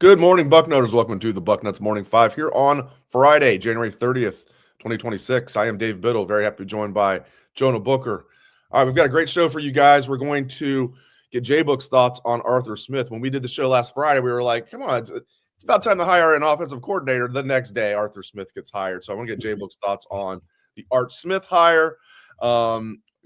Good morning, Bucknutters. Welcome to the Bucknuts Morning 5 here on Friday, January 30th, 2026. I am Dave Biddle, very happy to be joined by Jonah Booker. All right, we've got a great show for you guys. We're going to get JBook's thoughts on Arthur Smith. When we did the show last Friday, we were like, come on, it's about time to hire an offensive coordinator. The next day, Arthur Smith gets hired. So I want to get JBook's thoughts on the Art Smith hire,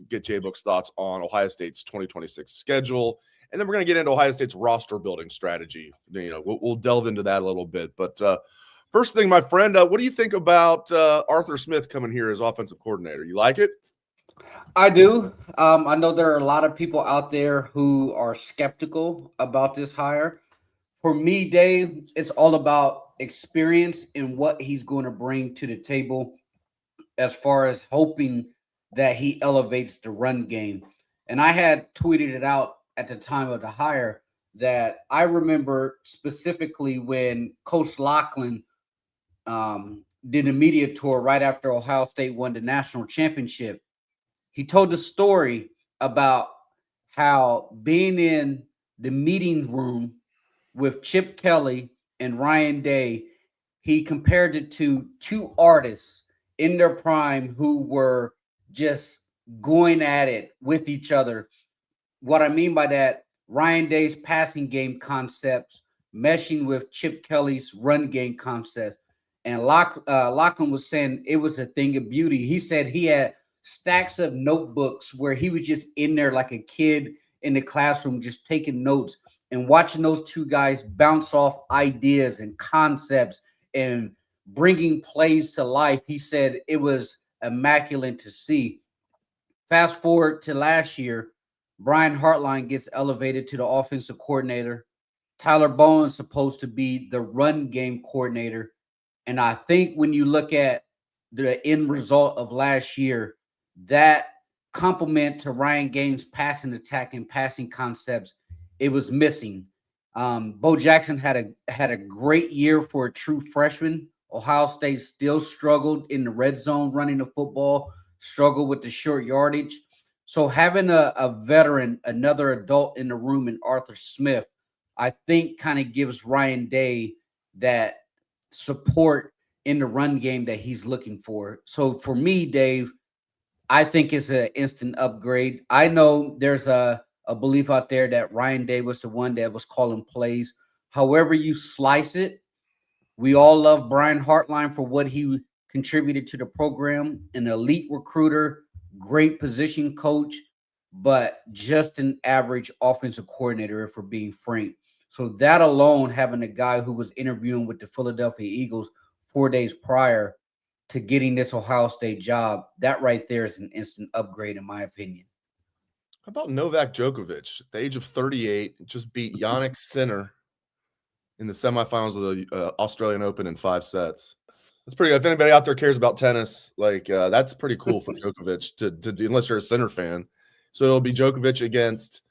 get JBook's thoughts on Ohio State's 2026 schedule. And then we're going to get into Ohio State's roster building strategy. We'll delve into that a little bit. But first thing, my friend, what do you think about Arthur Smith coming here as offensive coordinator? You like it? I do. I know there are a lot of people out there who are skeptical about this hire. For me, Dave, it's all about experience and what he's going to bring to the table as far as hoping that he elevates the run game. And I had tweeted it out at the time of the hire that I remember specifically when Coach Lachlan did a media tour right after Ohio State won the national championship. He told the story about how being in the meeting room with Chip Kelly and Ryan Day, he compared it to two artists in their prime who were just going at it with each other. What I mean by that, Ryan Day's passing game concepts meshing with Chip Kelly's run game concepts. And Lachlan was saying it was a thing of beauty. He said he had stacks of notebooks where he was just in there like a kid in the classroom, just taking notes and watching those two guys bounce off ideas and concepts and bringing plays to life. He said it was immaculate to see. Fast forward to last year, Brian Hartline gets elevated to the offensive coordinator. Tyler Bowen's supposed to be the run game coordinator. And I think when you look at the end result of last year, that complement to Ryan Gaines' passing attack and passing concepts, it was missing. Bo Jackson had a great year for a true freshman. Ohio State still struggled in the red zone running the football, struggled with the short yardage. So having a veteran, another adult in the room in Arthur Smith, I think kind of gives Ryan Day that support in the run game that he's looking for. So for me, Dave, I think it's an instant upgrade. I know there's a belief out there that Ryan Day was the one that was calling plays. However you slice it, we all love Brian Hartline for what he contributed to the program, an elite recruiter, great position coach, but just an average offensive coordinator, if we're being frank. So that alone, having a guy who was interviewing with the Philadelphia Eagles 4 days prior to getting this Ohio State job, that right there is an instant upgrade, in my opinion. How about Novak Djokovic, at the age of 38, just beat Yannick Sinner in the semifinals of the Australian Open in 5 sets. That's pretty good. If anybody out there cares about tennis, that's pretty cool for Djokovic to do, unless you're a Sinner fan. So it'll be Djokovic against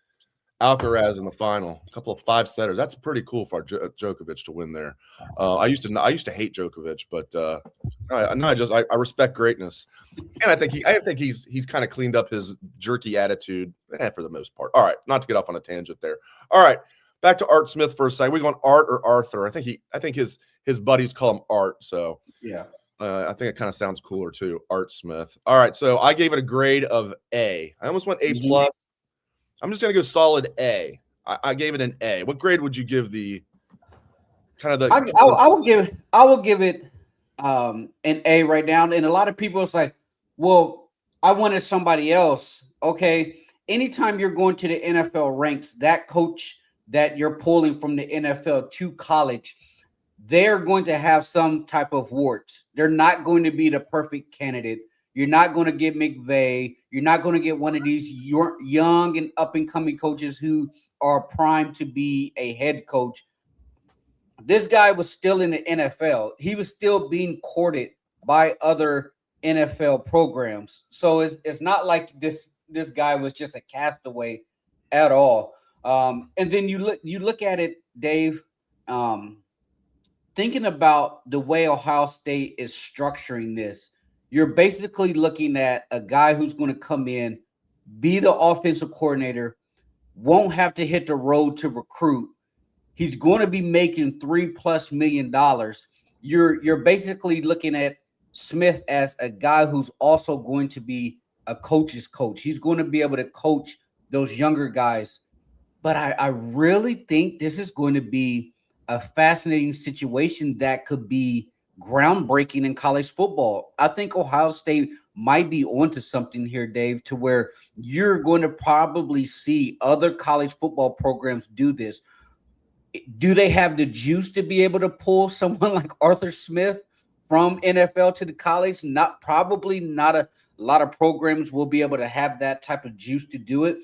Alcaraz in the final. A couple of 5-setters. That's pretty cool for Djokovic to win there. I used to hate Djokovic, but I respect greatness, and I think he's kind of cleaned up his jerky attitude for the most part. All right, not to get off on a tangent there. All right, back to Art Smith for a second. We going Art or Arthur? I think his buddies call him Art, so Yeah. I think it kind of sounds cooler too, Art Smith. All right, so I gave it a grade of A. I almost went A plus. I'm just gonna go solid A. I gave it an A. What grade would you give the kind of the? I will give it an A right now. And a lot of people it's like, well, I wanted somebody else. Okay. Anytime you're going to the NFL ranks, that coach that you're pulling from the NFL to college, they're going to have some type of warts. They're not going to be the perfect candidate. You're not going to get McVay. You're not going to get one of these young and up and coming coaches who are primed to be a head coach. This guy was still in the NFL. He was still being courted by other NFL programs. So it's not like this guy was just a castaway at all. And then you look at it, Dave. Thinking about the way Ohio State is structuring this, you're basically looking at a guy who's going to come in, be the offensive coordinator, won't have to hit the road to recruit. He's going to be making $3+ million. You're basically looking at Smith as a guy who's also going to be a coach's coach. He's going to be able to coach those younger guys. But I really think this is going to be a fascinating situation that could be groundbreaking in college football. I think Ohio State might be onto something here, Dave, to where you're going to probably see other college football programs do this. Do they have the juice to be able to pull someone like Arthur Smith from NFL to the college? Not probably not a lot of programs will be able to have that type of juice to do it.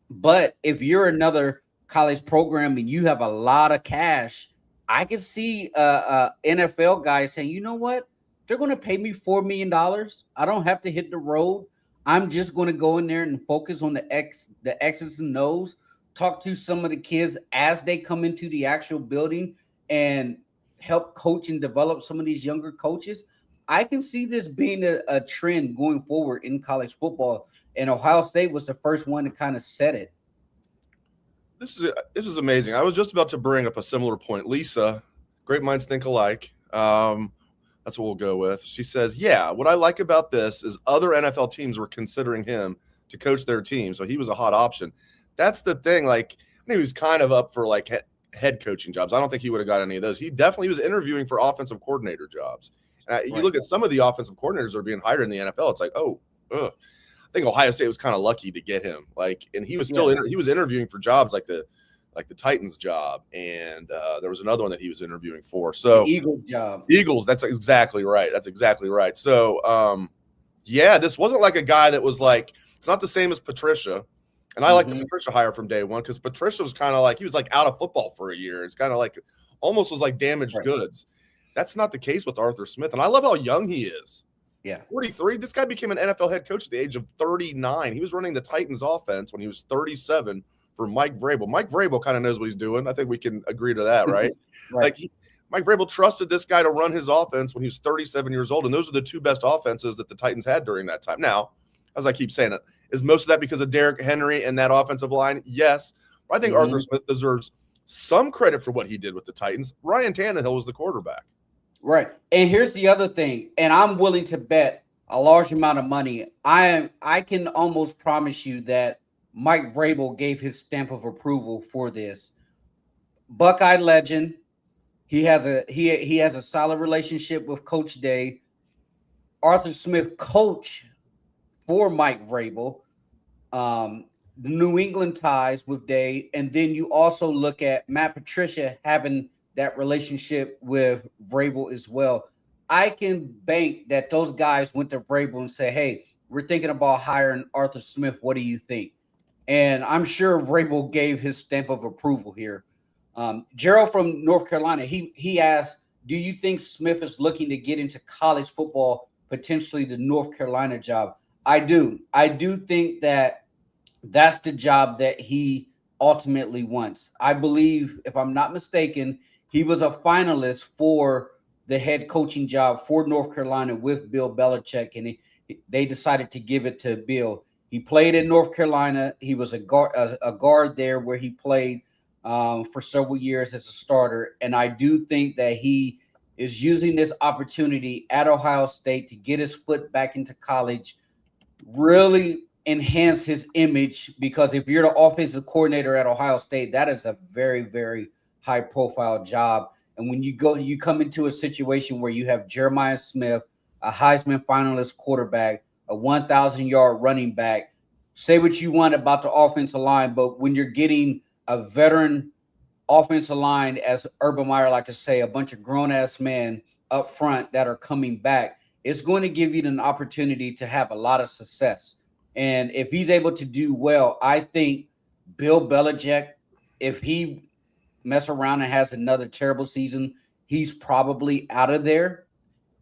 But if you're another college program and you have a lot of cash, I can see NFL guys saying, you know what? They're going to pay me $4 million. I don't have to hit the road. I'm just going to go in there and focus on the X's and O's, talk to some of the kids as they come into the actual building and help coach and develop some of these younger coaches. I can see this being a trend going forward in college football. And Ohio State was the first one to kind of set it. This is amazing. I was just about to bring up a similar point. Lisa, great minds think alike. That's what we'll go with. She says, yeah, what I like about this is other NFL teams were considering him to coach their team. So he was a hot option. That's the thing. Like, I think he was kind of up for like head coaching jobs. I don't think he would have got any of those. He definitely was interviewing for offensive coordinator jobs. You look at some of the offensive coordinators that are being hired in the NFL. It's like, oh, ugh. I think Ohio State was kind of lucky to get him. Like, and he was still he was interviewing for jobs like the Titans job, and there was another one that he was interviewing for. So the Eagles job. Eagles, that's exactly right. That's exactly right. So yeah, this wasn't like a guy that was like, it's not the same as Patricia. And I like the Patricia hire from day one because Patricia was kind of like, he was like out of football for a year. It's kind of like almost was like damaged goods. That's not the case with Arthur Smith. And I love how young he is. Yeah. 43. This guy became an NFL head coach at the age of 39. He was running the Titans offense when he was 37 for Mike Vrabel. Mike Vrabel kind of knows what he's doing. I think we can agree to that, right? Right. Like Mike Vrabel trusted this guy to run his offense when he was 37 years old. And those are the two best offenses that the Titans had during that time. Now, as I keep saying it, is most of that because of Derrick Henry and that offensive line? Yes. But I think Arthur Smith deserves some credit for what he did with the Titans. Ryan Tannehill was the quarterback. Right. And here's the other thing, and I'm willing to bet a large amount of money. I can almost promise you that Mike Vrabel gave his stamp of approval for this. Buckeye legend. He has a solid relationship with Coach Day. Arthur Smith coach for Mike Vrabel. The New England ties with Day, and then you also look at Matt Patricia having that relationship with Vrabel as well. I can bank that those guys went to Vrabel and say, hey, we're thinking about hiring Arthur Smith. What do you think? And I'm sure Vrabel gave his stamp of approval here. Gerald from North Carolina, he asked, do you think Smith is looking to get into college football, potentially the North Carolina job? I do. I do think that that's the job that he ultimately wants. I believe, if I'm not mistaken, he was a finalist for the head coaching job for North Carolina with Bill Belichick, and they decided to give it to Bill. He played in North Carolina. He was a guard there where he played for several years as a starter. And I do think that he is using this opportunity at Ohio State to get his foot back into college, really enhance his image, because if you're the offensive coordinator at Ohio State, that is a very, very high profile job. And when you come into a situation where you have Jeremiah Smith, a Heisman finalist quarterback, a 1,000-yard running back, say what you want about the offensive line, but when you're getting a veteran offensive line, as Urban Meyer like to say, a bunch of grown-ass men up front that are coming back, it's going to give you an opportunity to have a lot of success. And if he's able to do well, I think Bill Belichick, if he mess around and has another terrible season, he's probably out of there.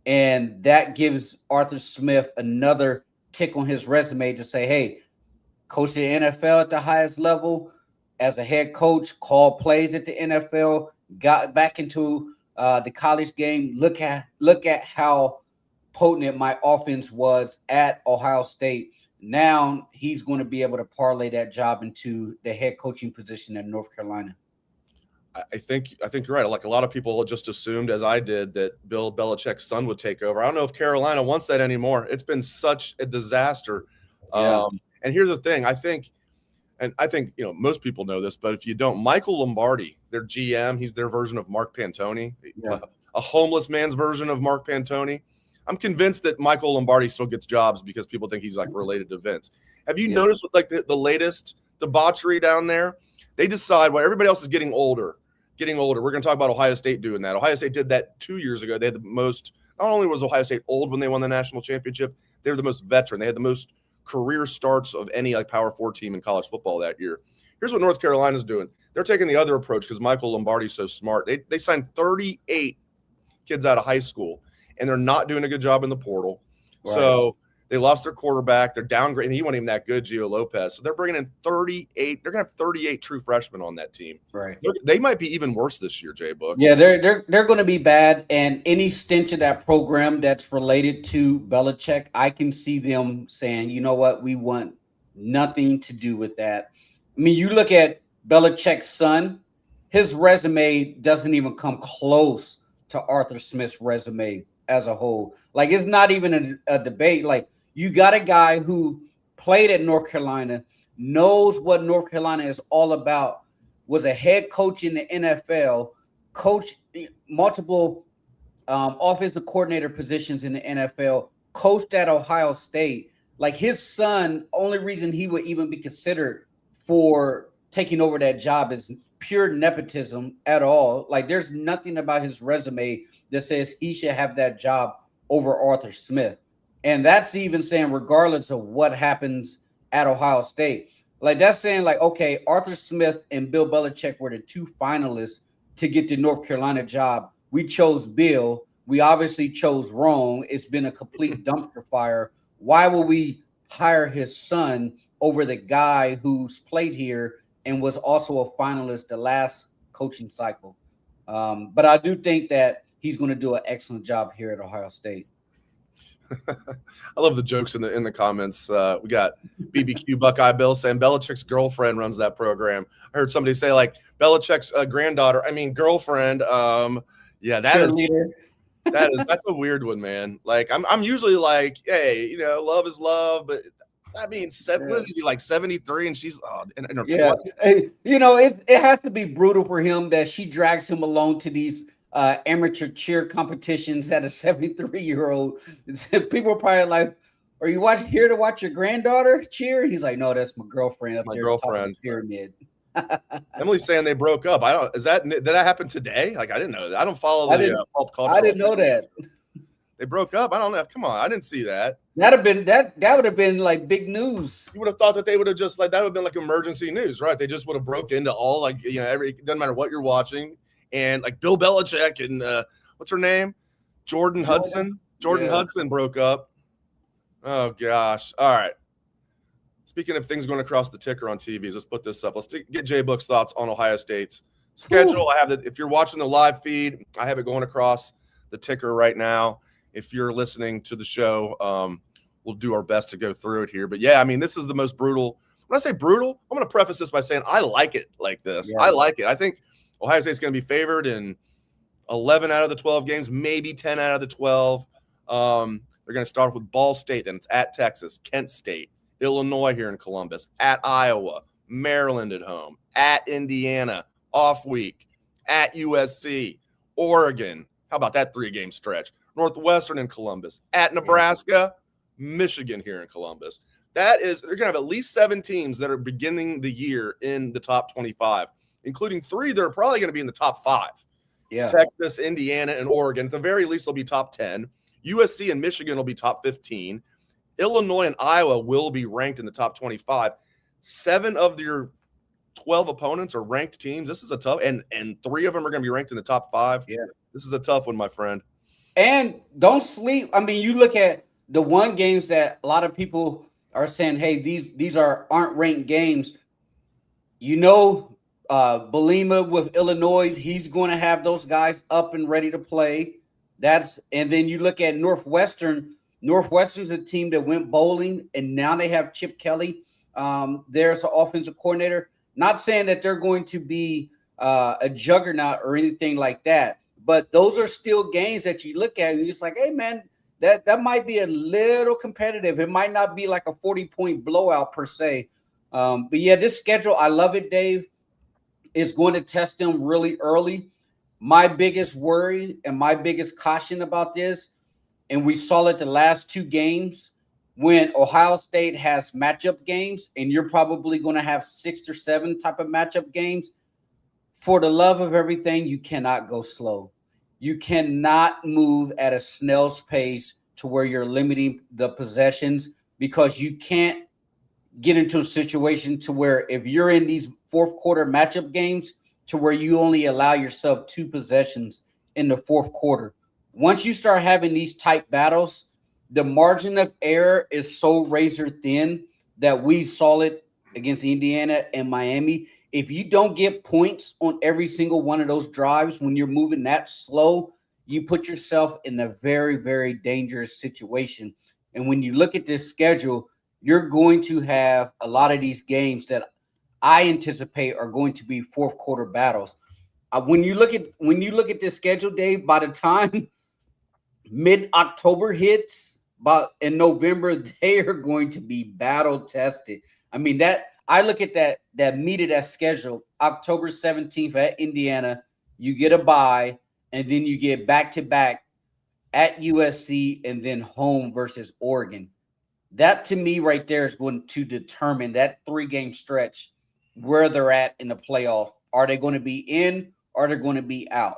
And that gives Arthur Smith another tick on his resume to say, hey, coach the NFL at the highest level as a head coach, called plays at the NFL, got back into the college game. Look at how potent my offense was at Ohio State. Now he's going to be able to parlay that job into the head coaching position at North Carolina. I think you're right. Like a lot of people just assumed, as I did, that Bill Belichick's son would take over. I don't know if Carolina wants that anymore. It's been such a disaster. Yeah. And here's the thing. I think most people know this, but if you don't, Michael Lombardi, their GM, he's their version of Mark Pantoni, a homeless man's version of Mark Pantoni. I'm convinced that Michael Lombardi still gets jobs because people think he's like related to Vince. Have you noticed with like the latest debauchery down there? They decide while everybody else is getting older. We're going to talk about Ohio State doing that. Ohio State did that 2 years ago. They had the most, not only was Ohio State old when they won the national championship, they were the most veteran. They had the most career starts of any like Power 4 team in college football that year. Here's what North Carolina's doing. They're taking the other approach because Michael Lombardi's so smart. They signed 38 kids out of high school, and they're not doing a good job in the portal. Right. So they lost their quarterback. They're downgrading. He wasn't even that good, Gio Lopez. So they're bringing in 38. They're going to have 38 true freshmen on that team. Right. They might be even worse this year, JBook. Yeah, they're going to be bad. And any stench of that program that's related to Belichick, I can see them saying, you know what, we want nothing to do with that. I mean, you look at Belichick's son, his resume doesn't even come close to Arthur Smith's resume as a whole. Like, it's not even a debate. Like, you got a guy who played at North Carolina, knows what North Carolina is all about, was a head coach in the NFL, coached multiple offensive coordinator positions in the NFL, coached at Ohio State. Like, his son, only reason he would even be considered for taking over that job is pure nepotism at all. Like, there's nothing about his resume that says he should have that job over Arthur Smith. And that's even saying regardless of what happens at Ohio State. Like, that's saying, like, okay, Arthur Smith and Bill Belichick were the two finalists to get the North Carolina job. We chose Bill. We obviously chose wrong. It's been a complete dumpster fire. Why would we hire his son over the guy who's played here and was also a finalist the last coaching cycle? But I do think that he's going to do an excellent job here at Ohio State. I love the jokes in the comments. We got BBQ Buckeye Bill saying Belichick's girlfriend runs that program. I heard somebody say like Belichick's girlfriend. Yeah, that's a weird one, man. Like I'm usually like, hey, love is love, but I mean, what is he, like 73 and she's in her 20s? It has to be brutal for him that she drags him along to these amateur cheer competitions at a 73-year-old. People are probably like, are you here to watch your granddaughter cheer? He's like, no, that's my girlfriend up there. The pyramid. Emily's saying they broke up. Did that happen today? Like, I didn't know that. I don't follow the pulp culture. I didn't know that. They broke up. I don't know. Come on, I didn't see that. That would have been like big news. You would have thought that they would have just that would have been like emergency news, right? They just would have broke into all it doesn't matter what you're watching. And like Bill Belichick and what's her name? Jordan Hudson. Hudson broke up. Oh gosh. All right. Speaking of things going across the ticker on TVs, let's put this up. Let's get JBook's thoughts on Ohio State's schedule. Ooh. I have if you're watching the live feed, I have it going across the ticker right now. If you're listening to the show, we'll do our best to go through it here. But yeah, I mean, this is the most brutal. When I say brutal, I'm going to preface this by saying I like it like this. Yeah. I like it. I think Ohio State's going to be favored in 11 out of the 12 games, maybe 10 out of the 12. They're going to start with Ball State, then it's at Texas, Kent State, Illinois here in Columbus, at Iowa, Maryland at home, at Indiana, off week, at USC, Oregon. How about that 3-game stretch? Northwestern in Columbus, at Nebraska, Michigan here in Columbus. They're going to have at least 7 teams that are beginning the year in the top 25. Including 3 that are probably going to be in the top 5. Yeah. Texas, Indiana, and Oregon. At the very least, they'll be top 10. USC and Michigan will be top 15. Illinois and Iowa will be ranked in the top 25. 7 of your 12 opponents are ranked teams. This is a tough, and 3 of them are going to be ranked in the top 5. Yeah. This is a tough one, my friend. And don't sleep. I mean, you look at the 1 games that a lot of people are saying, hey, these aren't ranked games. Belima with Illinois, he's going to have those guys up and ready to play. And then you look at Northwestern. Northwestern's a team that went bowling, and now they have Chip Kelly. There's an offensive coordinator. Not saying that they're going to be a juggernaut or anything like that. But those are still games that you look at and you're just like, hey man, that might be a little competitive. It might not be like a 40-point blowout per se. But yeah, this schedule, I love it, Dave. It's going to test them really early. My biggest worry and my biggest caution about this, and we saw it the last two games, when Ohio State has matchup games, and you're probably going to have 6 or 7 type of matchup games. For the love of everything, you cannot go slow. You cannot move at a snail's pace to where you're limiting the possessions, because you can't get into a situation to where if you're in these fourth quarter matchup games to where you only allow yourself 2 possessions in the fourth quarter. Once you start having these tight battles, the margin of error is so razor thin that we saw it against Indiana and Miami. If you don't get points on every single one of those drives when you're moving that slow, you put yourself in a very, very dangerous situation. And when you look at this schedule, you're going to have a lot of these games that I anticipate are going to be fourth quarter battles. When you look at this schedule, Dave, by the time mid-October hits, about in November, they are going to be battle tested. I mean, that I look at that meat of that schedule, October 17th at Indiana, you get a bye, and then you get back-to-back at USC and then home versus Oregon. That to me right there is going to determine that 3-game stretch where they're at in the playoff. Are they going to be in or are they going to be out?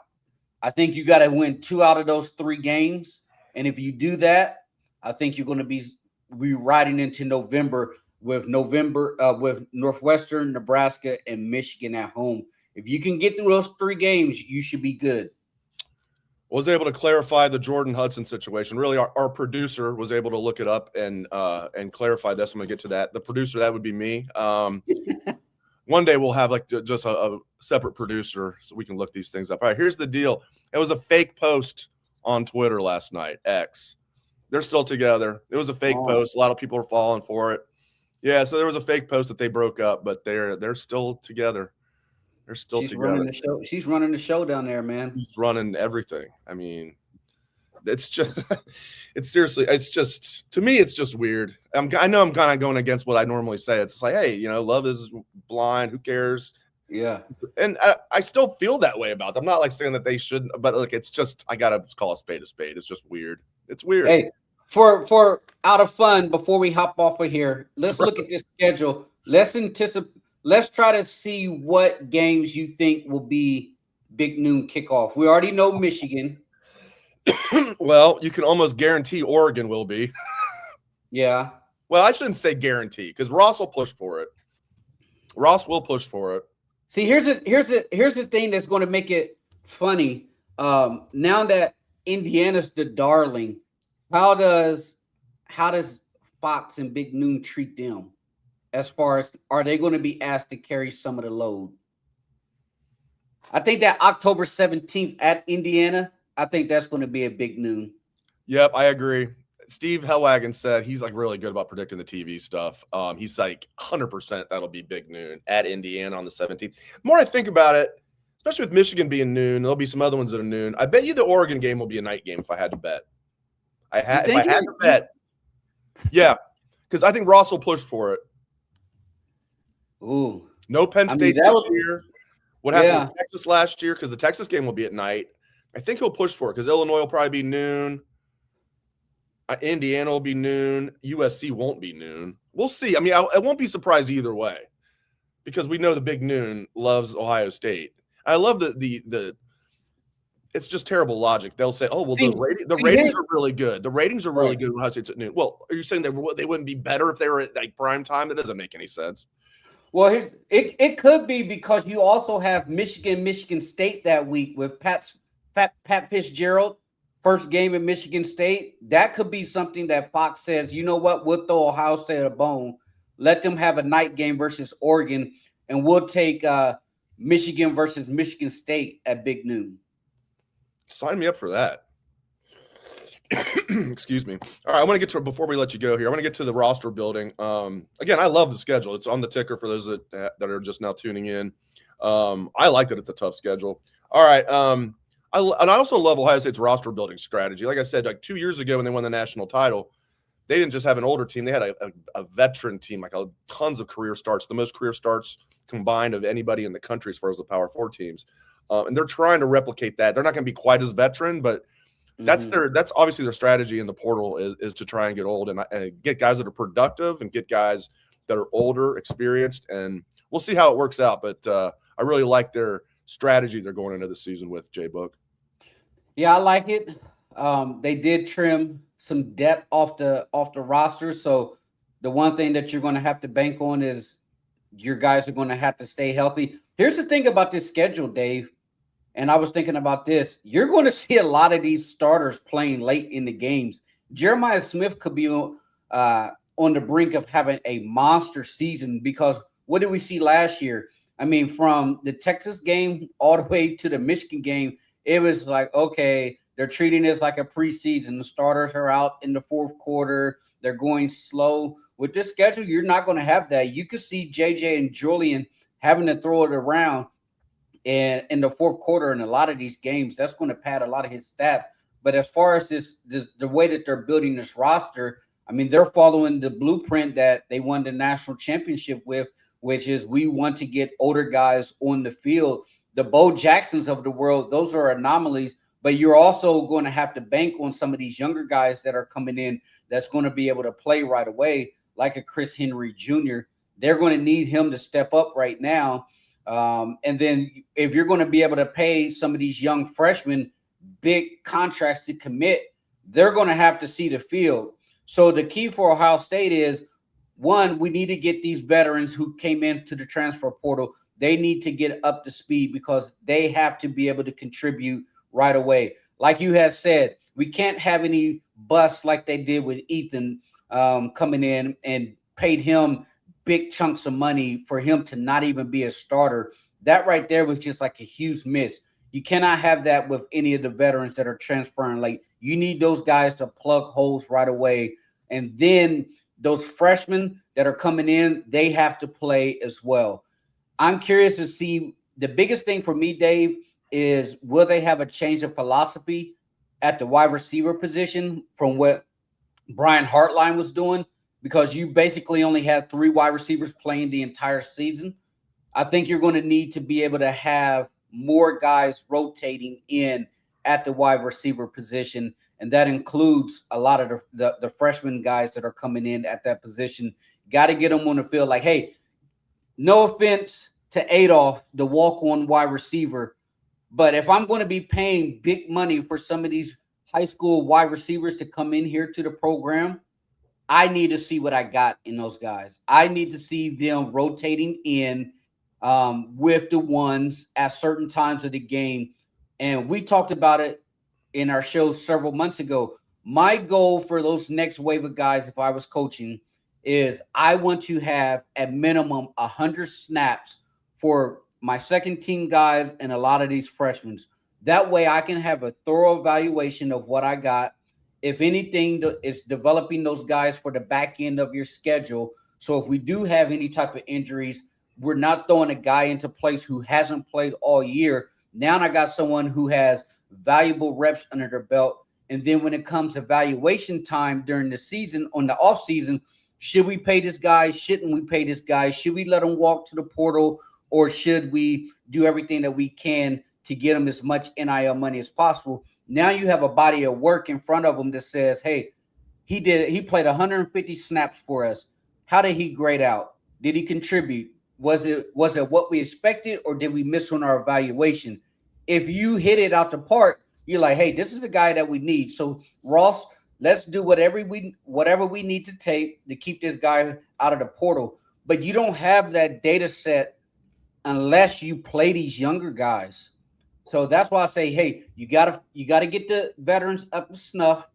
I think you got to win 2 out of those 3 games. And if you do that, I think you're going to be riding into November with Northwestern, Nebraska, and Michigan at home. If you can get through those 3 games, you should be good. Was able to clarify the Jordan Hudson situation. Really, our producer was able to look it up and clarify this. I'm going to get to that. The producer, that would be me. One day we'll have like just a separate producer so we can look these things up. All right, here's the deal. It was a fake post on Twitter last night, X. They're still together. It was a fake post. A lot of people are falling for it. Yeah, so there was a fake post that they broke up, but they're still together. They're still together. Running the show. She's running the show down there, man. She's running everything. I mean, it's just, it's seriously, it's just, to me, it's just weird. I know I'm kind of going against what I normally say. It's like, hey, love is blind. Who cares? Yeah. And I still feel that way about them. I'm not like saying that they shouldn't, but look, it's just, I got to call a spade a spade. It's just weird. It's weird. Hey, for out of fun, before we hop off of here, let's look at this schedule. Let's try to see what games you think will be big noon kickoff. We already know Michigan. Well, you can almost guarantee Oregon will be. Yeah. Well, I shouldn't say guarantee because Ross will push for it. Ross will push for it. See, here's the thing that's going to make it funny. Now that Indiana's the darling, how does Fox and Big Noon treat them? As far as, are they going to be asked to carry some of the load? I think that October 17th at Indiana, I think that's going to be a big noon. Yep, I agree. Steve Hellwagon said he's like really good about predicting the TV stuff. He's like 100% that'll be big noon at Indiana on the 17th. The more I think about it, especially with Michigan being noon, there'll be some other ones that are noon. I bet you the Oregon game will be a night game if I had to bet. If I had to bet, yeah, because I think Ross will push for it. Ooh. No Penn State this year. What happened with Texas last year? Because the Texas game will be at night. I think he'll push for it because Illinois will probably be noon. Indiana will be noon. USC won't be noon. We'll see. I mean, I won't be surprised either way because we know the big noon loves Ohio State. I love the it's just terrible logic. They'll say, oh, well, the ratings are really good. The ratings are really good when Ohio State's at noon. Well, are you saying they wouldn't be better if they were at like prime time? That doesn't make any sense. Well, it could be because you also have Michigan State that week with Pat Fitzgerald, first game in Michigan State. That could be something that Fox says, you know what, we'll throw Ohio State a bone. Let them have a night game versus Oregon, and we'll take Michigan versus Michigan State at big noon. Sign me up for that. Excuse me. All right, I want to get to, before we let you go here, I want to get to the roster building. Again, I love the schedule. It's on the ticker for those that are just now tuning in. I like that it's a tough schedule. All right. I also love Ohio State's roster building strategy. Like I said, like 2 years ago when they won the national title, they didn't just have an older team. They had a veteran team, like tons of career starts, the most career starts combined of anybody in the country as far as the Power 4 teams. And they're trying to replicate that. They're not going to be quite as veteran, but that's obviously their strategy in the portal is to try and get old and get guys that are productive and get guys that are older, experienced, and we'll see how it works out. But I really like their strategy they're going into the season with, JBook. Yeah, I like it. They did trim some depth off the roster, so the one thing that you're going to have to bank on is your guys are going to have to stay healthy. Here's the thing about this schedule, Dave, and I was thinking about this. You're going to see a lot of these starters playing late in the games. Jeremiah Smith could be on the brink of having a monster season because what did we see last year? I mean, from the Texas game all the way to the Michigan game, it was like, okay, they're treating this like a preseason. The starters are out in the fourth quarter. They're going slow. With this schedule, you're not going to have that. You could see JJ and Julian having to throw it around in the fourth quarter in a lot of these games. That's going to pad a lot of his stats. But as far as the way that they're building this roster, I mean, they're following the blueprint that they won the national championship with, which is we want to get older guys on the field. The Bo Jacksons of the world, those are anomalies, but you're also going to have to bank on some of these younger guys that are coming in that's going to be able to play right away, like a Chris Henry Jr. They're going to need him to step up right now. And then if you're going to be able to pay some of these young freshmen big contracts to commit, they're going to have to see the field. So the key for Ohio State is, one, we need to get these veterans who came into the transfer portal. They need to get up to speed because they have to be able to contribute right away. Like you had said, we can't have any busts like they did with Ethan coming in and paid him big chunks of money for him to not even be a starter. That right there was just like a huge miss. You cannot have that with any of the veterans that are transferring late. You need those guys to plug holes right away. And then those freshmen that are coming in, they have to play as well. I'm curious to see, the biggest thing for me, Dave, is will they have a change of philosophy at the wide receiver position from what Brian Hartline was doing? Because you basically only had 3 wide receivers playing the entire season. I think you're going to need to be able to have more guys rotating in at the wide receiver position, and that includes a lot of the freshman guys that are coming in at that position. Got to get them on the field. Like, hey, no offense to Adolph, the walk-on wide receiver, but if I'm going to be paying big money for some of these high school wide receivers to come in here to the program, I need to see what I got in those guys. I need to see them rotating in with the ones at certain times of the game. And we talked about it in our show several months ago. My goal for those next wave of guys, if I was coaching, is I want to have at minimum 100 snaps for my second team guys and a lot of these freshmen. That way I can have a thorough evaluation of what I got. If anything, it's developing those guys for the back end of your schedule. So if we do have any type of injuries, we're not throwing a guy into place who hasn't played all year. Now I got someone who has valuable reps under their belt. And then when it comes to evaluation time during the season, on the off season, should we pay this guy? Shouldn't we pay this guy? Should we let him walk to the portal? Or should we do everything that we can to get him as much NIL money as possible? Now you have a body of work in front of him that says, hey, he played 150 snaps for us. How did he grade out? Did he contribute? Was it what we expected, or did we miss on our evaluation? If you hit it out the park, you're like, hey, this is the guy that we need. So Ross, let's do whatever we need to take to keep this guy out of the portal. But you don't have that data set unless you play these younger guys. So that's why I say, hey, you gotta get the veterans up to snuff,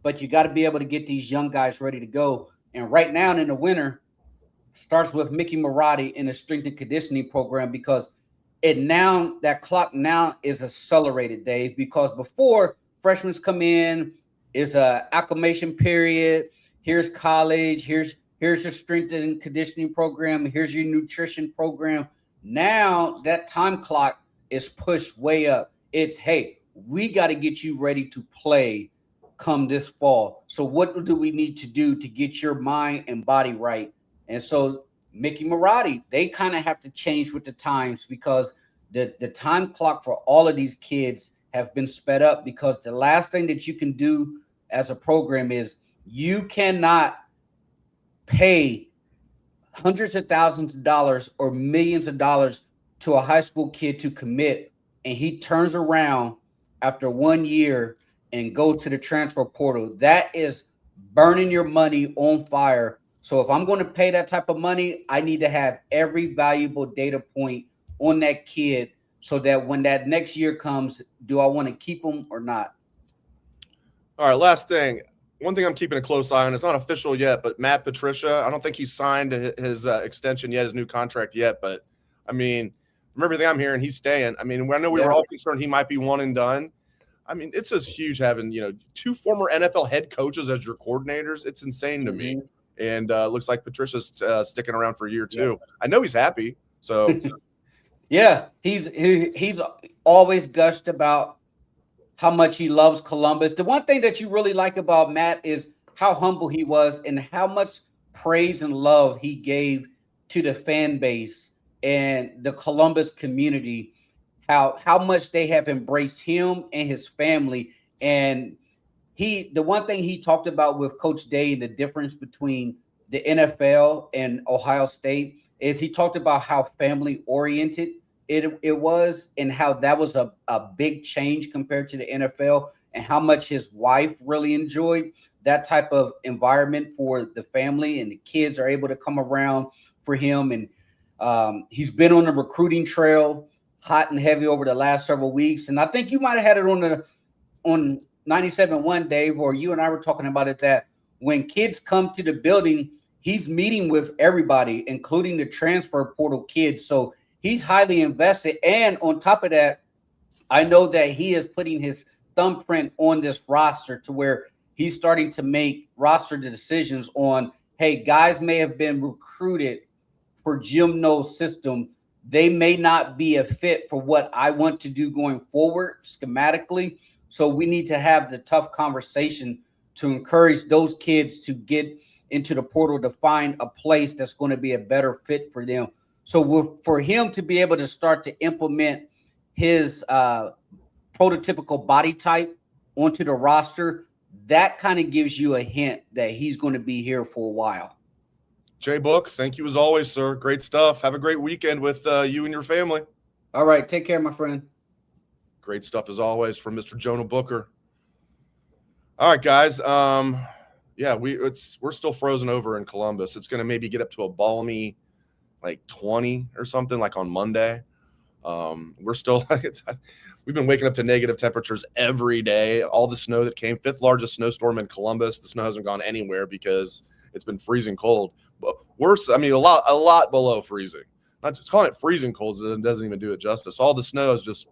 but you got to be able to get these young guys ready to go. And right now in the winter, starts with Mickey Marotti in the strength and conditioning program, because that clock now is accelerated, Dave, because before freshmen come in, is a acclimation period. Here's college. Here's your strength and conditioning program. Here's your nutrition program. Now that time clock is pushed way up. It's, hey, we got to get you ready to play come this fall. So what do we need to do to get your mind and body right? And so Mickey Marotti, they kind of have to change with the times because the time clock for all of these kids have been sped up, because the last thing that you can do as a program is you cannot pay hundreds of thousands of dollars or millions of dollars to a high school kid to commit, and he turns around after 1 year and goes to the transfer portal. That is burning your money on fire. So if I'm going to pay that type of money, I need to have every valuable data point on that kid so that when that next year comes, do I want to keep him or not? All right, last thing. One thing I'm keeping a close eye on, it's not official yet, but Matt Patricia, I don't think he's signed his extension yet, his new contract yet. But, I mean, from everything I'm hearing, he's staying. I mean, I know we were all concerned he might be one and done. I mean, it's just huge having, two former NFL head coaches as your coordinators. It's insane to me. And looks like Patricia's sticking around for a year, too. I know he's happy, so. Yeah, he's always gushed about how much he loves Columbus. The one thing that you really like about Matt is how humble he was and how much praise and love he gave to the fan base and the Columbus community, how much they have embraced him and his family. And the one thing he talked about with Coach Day, the difference between the NFL and Ohio State, is he talked about how family oriented it was, and how that was a big change compared to the NFL, and how much his wife really enjoyed that type of environment for the family, and the kids are able to come around for him. And he's been on the recruiting trail hot and heavy over the last several weeks. And I think you might have had it on 97.1, Dave, or you and I were talking about it, that when kids come to the building, he's meeting with everybody, including the transfer portal kids. So he's highly invested. And on top of that, I know that he is putting his thumbprint on this roster to where he's starting to make roster decisions on, hey, guys may have been recruited for Jim Knowles' system. They may not be a fit for what I want to do going forward schematically. So we need to have the tough conversation to encourage those kids to get into the portal to find a place that's going to be a better fit for them. So for him to be able to start to implement his prototypical body type onto the roster, that kind of gives you a hint that he's going to be here for a while. JBook, thank you as always, sir. Great stuff. Have a great weekend with you and your family. All right. Take care, my friend. Great stuff as always from Mr. Jonah Booker. All right, guys. Yeah, we're still frozen over in Columbus. It's going to maybe get up to a balmy, like 20 or something, like on Monday. We're still we've been waking up to negative temperatures every day. All the snow that came, 5th largest snowstorm in Columbus. The snow hasn't gone anywhere because it's been freezing cold. But worse, I mean, a lot below freezing. Not just calling it freezing cold, it doesn't even do it justice. All the snow is just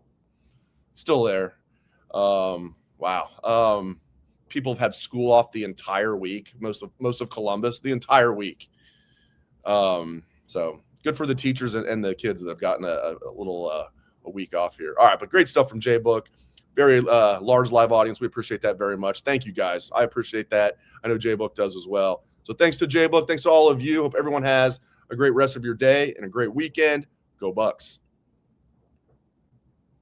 still there. Wow. People have had school off the entire week. Most of Columbus, the entire week. So good for the teachers and the kids that have gotten a little a week off here. All right, but great stuff from JBook. Very large live audience. We appreciate that very much. Thank you, guys. I appreciate that. I know JBook does as well. So thanks to JBook. Thanks to all of you. Hope everyone has a great rest of your day and a great weekend. Go Bucks.